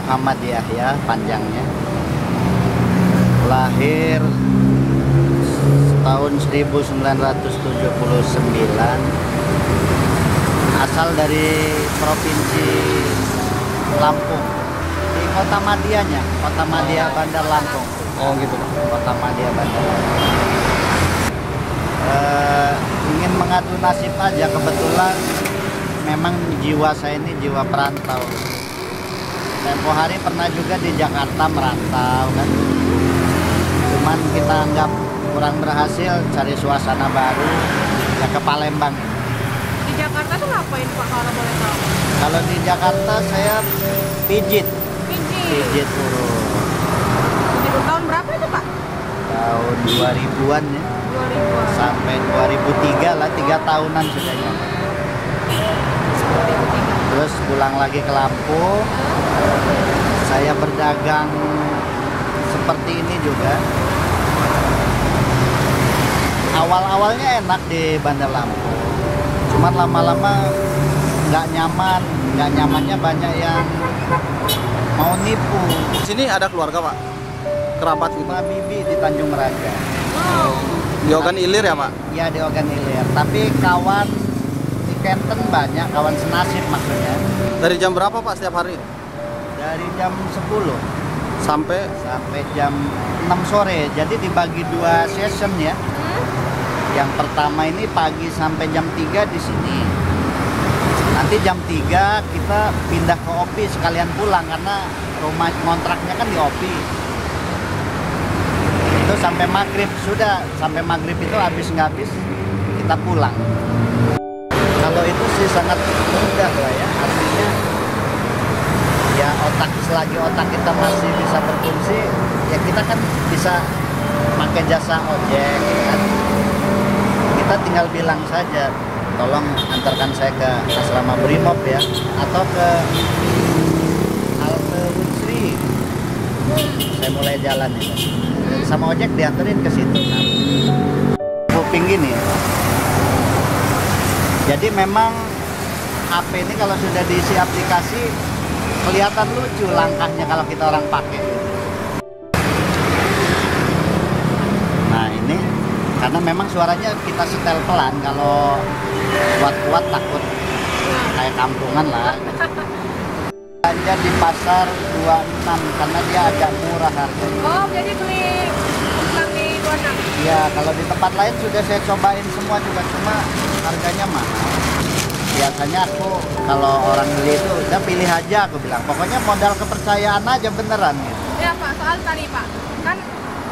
Muhammadiyah ya panjangnya. Lahir tahun 1979. Asal dari provinsi Lampung. Di Kota Madianya, Kota Madia Bandar Lampung. Oh gitu Pak. Kota Madia Bandar Lampung. Ingin mengadu nasib aja, kebetulan memang jiwa saya ini jiwa perantau. Tempo hari pernah juga di Jakarta merantau kan, cuman kita anggap kurang berhasil, cari suasana baru ya ke Palembang. Di Jakarta tuh ngapain Pak kalau boleh tahu? Kalau di Jakarta saya pijit urut. Pijit tahun berapa itu Pak? Tahun 2000-an ya, 2000-an. sampai 2003 lah, 3 tahunan sudahnya. Terus pulang lagi ke Lampung, saya berdagang seperti ini juga. Awal-awalnya enak di Bandar Lampung, cuman lama-lama nggak nyaman. Nggak nyamannya banyak yang mau nipu. Sini ada keluarga Pak? Kerabat gitu? Rumah bibi di Tanjung Meraja. Di Ogan Ilir ya Pak? Ya di Ogan Ilir, tapi kawan di Kenten banyak, kawan senasib maksudnya. Dari jam berapa Pak setiap hari? Dari jam 10 Sampai sampai jam 6 sore. Jadi dibagi 2 session ya. Yang pertama ini pagi sampai jam 3 di sini. Nanti jam 3 kita pindah ke OPI sekalian pulang karena rumah kontraknya kan di OPI. Itu sampai maghrib, sudah sampai maghrib itu habis nggak habis kita pulang. Kalau itu sih sangat mudah lah ya, artinya ya selagi otak kita masih bisa berfungsi, ya kita kan bisa pakai jasa ojek kan. Kita tinggal bilang saja, tolong antarkan saya ke asrama Brimob ya, atau ke halte Unsri. Saya mulai jalan ya. Sama ojek dianterin ke situ. Nah, kuping gini. Jadi memang HP ini kalau sudah diisi aplikasi kelihatan lucu langkahnya kalau kita orang pakai. Nah ini karena memang suaranya kita setel pelan, kalau kuat-kuat takut kayak kampungan lah. Belanja di pasar 26 karena dia agak murah harganya. Oh, jadi beli di 26? Ya, kalau di tempat lain sudah saya cobain semua juga, cuma harganya mahal. Biasanya aku kalau orang beli itu udah pilih aja, aku bilang. Pokoknya modal kepercayaan aja beneran gitu. Ya Pak, soal tadi Pak, kan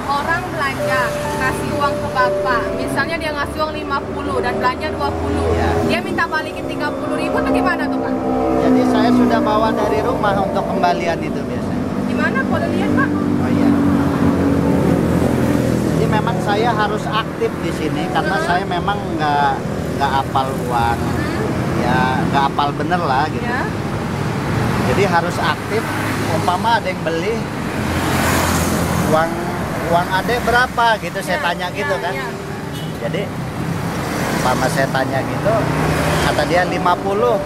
orang belanja ngasih uang ke Bapak, misalnya dia ngasih uang 50 dan belanja 20, Ya. dia minta balikin 30.000 itu gimana tuh Pak? Jadi saya sudah bawa dari rumah untuk kembalian itu biasanya. Gimana boleh lihat Pak? Oh iya. Jadi memang saya harus aktif di sini karena saya memang nggak hafal uang, ya nggak hafal bener lah gitu. Ya. Jadi harus aktif. Umpama ada yang beli uang adek berapa gitu, saya tanya gitu kan. Ya. Jadi umpama saya tanya gitu, kata dia 50.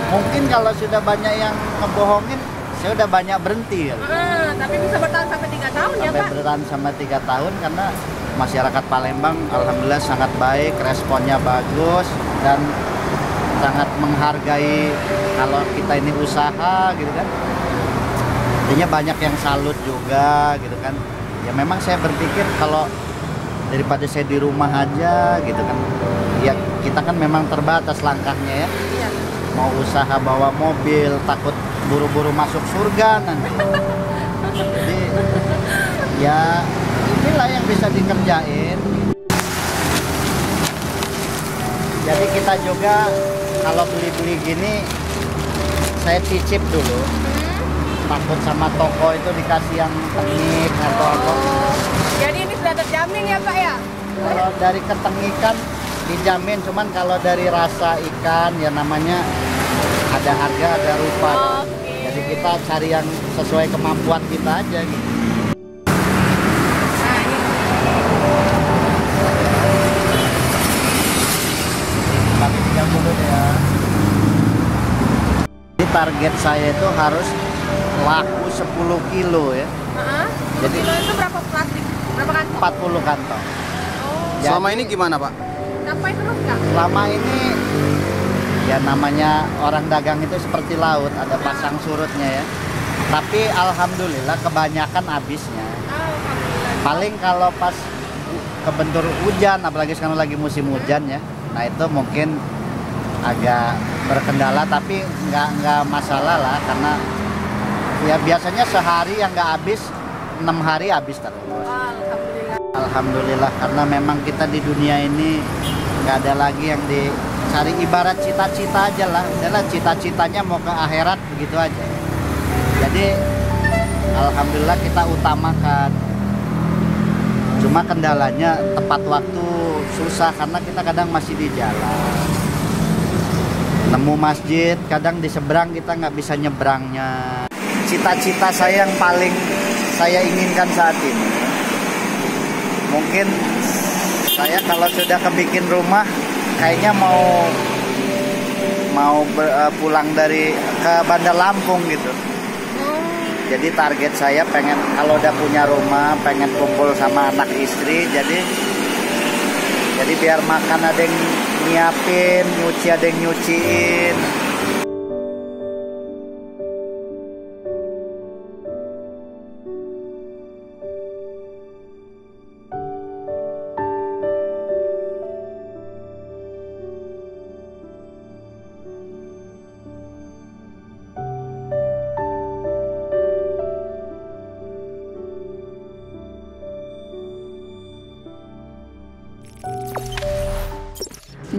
Mungkin kalau sudah banyak yang ngebohongin, saya udah banyak berhenti. Tapi bisa bertahan sampai 3 tahun ya Sampai Pak? bertahan sama 3 tahun karena masyarakat Palembang alhamdulillah sangat baik, responnya bagus dan sangat menghargai kalau kita ini usaha gitu kan. Artinya banyak yang salut juga gitu kan. Ya memang saya berpikir kalau daripada saya di rumah aja gitu kan. Ya kita kan memang terbatas langkahnya ya. Iya. Mau usaha bawa mobil takut buru-buru masuk surga nanti. Jadi ya inilah yang bisa dikerjain. Jadi kita juga kalau beli-beli gini saya cicip dulu. Takut sama toko itu dikasih yang tengik atau apa. Jadi ini sudah terjamin ya Pak ya? Kalau dari ketengikan dijamin, cuman kalau dari rasa ikan ya namanya ada harga ada rupa. Oke. Jadi kita cari yang sesuai kemampuan kita aja gitu. Nah ini. Tapi 30 ya. Jadi target saya itu harus laku 10 kilo ya. Jadi Jadi- kilo itu berapa plastik? Berapa kantong? 40 kantong. Oh, Jadi- Selama ini gimana Pak? sampai terus nggak? Selama ini ya namanya orang dagang itu seperti laut, ada pasang surutnya ya. Tapi alhamdulillah kebanyakan habisnya. Alhamdulillah. Paling kalau pas kebentur hujan, apalagi sekarang lagi musim hujan ya. Nah itu mungkin agak berkendala, tapi nggak masalah lah, karena ya biasanya sehari yang nggak habis 6 hari habis terus. Alhamdulillah. Alhamdulillah, karena memang kita di dunia ini nggak ada lagi yang dicari, ibarat cita-cita aja lah. Adalah cita-citanya mau ke akhirat begitu aja. Jadi alhamdulillah kita utamakan. Cuma kendalanya tepat waktu susah karena kita kadang masih di jalan. Nemu masjid, kadang di seberang kita nggak bisa nyebrangnya. Cita-cita saya yang paling saya inginkan saat ini, mungkin saya kalau sudah kebikin rumah, kayaknya mau pulang dari ke Bandar Lampung gitu. Jadi target saya pengen kalau udah punya rumah, pengen kumpul sama anak istri. Jadi biar makan ada yang nyiapin, nyuci ada yang nyuciin.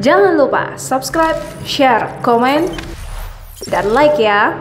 Jangan lupa subscribe, share, komen, dan like ya.